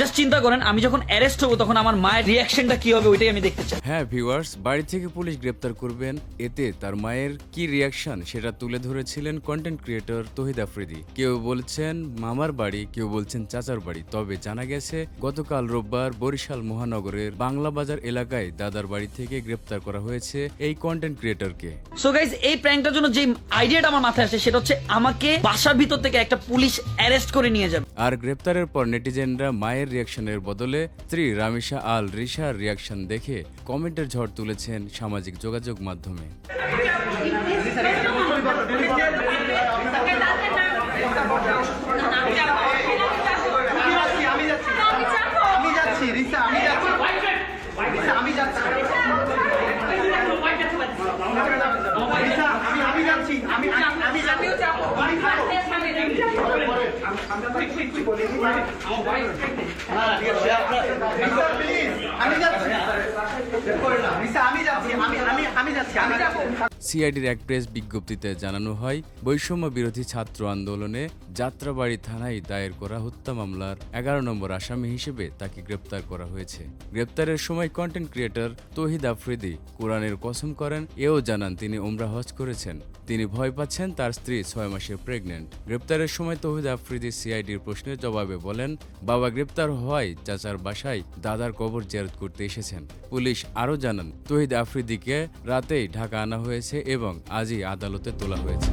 Just চিন্তা করেন আমি যখন অ্যারেস্ট হবো তখন আমার মায়ের রিয়াকশনটা কি হবে ওইটাই আমি দেখতে চাই। হ্যাঁ ভিউয়ার্স, বাড়ি থেকে পুলিশ গ্রেপ্তার করবেন, এতে তার মায়ের কি রিয়াকশন সেটা তুলে ধরেছিলেন কন্টেন্ট ক্রিয়েটর তৌহিদ আফ্রিদি। কেউ বলছেন মামার বাড়ি, কেউ বলছেন চাচার বাড়ি। তবে জানা গেছে গতকাল রোববার বরিশাল মহানগরের বাংলা বাজার এলাকায় দাদার বাড়ি থেকে গ্রেপ্তার করা হয়েছে এই কন্টেন্ট ক্রিয়েটরকে। সো গাইজ এই প্র্যাঙ্কটার জন্য যে আইডিয়াটা আমার মাথায় আসে সেটা হচ্ছে আমাকে বাসার ভিতর থেকে একটা পুলিশ অ্যারেস্ট করে নিয়ে যাবে। আর গ্রেপ্তারের পর নেটিজেনরা মায়ের রিয়াকশনের বদলে স্ত্রী রামিশা আল রিশার রিয়াকশন দেখে কমেন্টের ঝড় তুলেছেন সামাজিক যোগাযোগ মাধ্যমে। সিআইডির এক প্রেস বিজ্ঞপ্তিতে জানানো হয়, বৈষম্য বিরোধী ছাত্র আন্দোলনে যাত্রাবাড়ি থানায় দায়ের করা হত্যা মামলার 11 নম্বর আসামি হিসেবে তাকে গ্রেপ্তার করা হয়েছে। গ্রেপ্তারের সময় কন্টেন্ট ক্রিয়েটর তৌহিদ আফ্রিদি কোরআনের কসম করেন, এও জানান তিনি উমরা হজ করেছেন। তিনি ভয় পাচ্ছেন তার স্ত্রী 6 মাসের প্রেগনেন্ট। গ্রেপ্তারের সময় তৌহিদ আফ্রিদি সিআইডির প্রশ্নের জবাবে বলেন, বাবা গ্রেপ্তার হওয়ায় চাচার বাসায় দাদার কবর জিয়ারত করতে এসেছেন। পুলিশ আরও জানান, তৌহিদ আফ্রিদিকে রাতেই ঢাকা আনা হয়েছে এবং আজই আদালতে তোলা হয়েছে।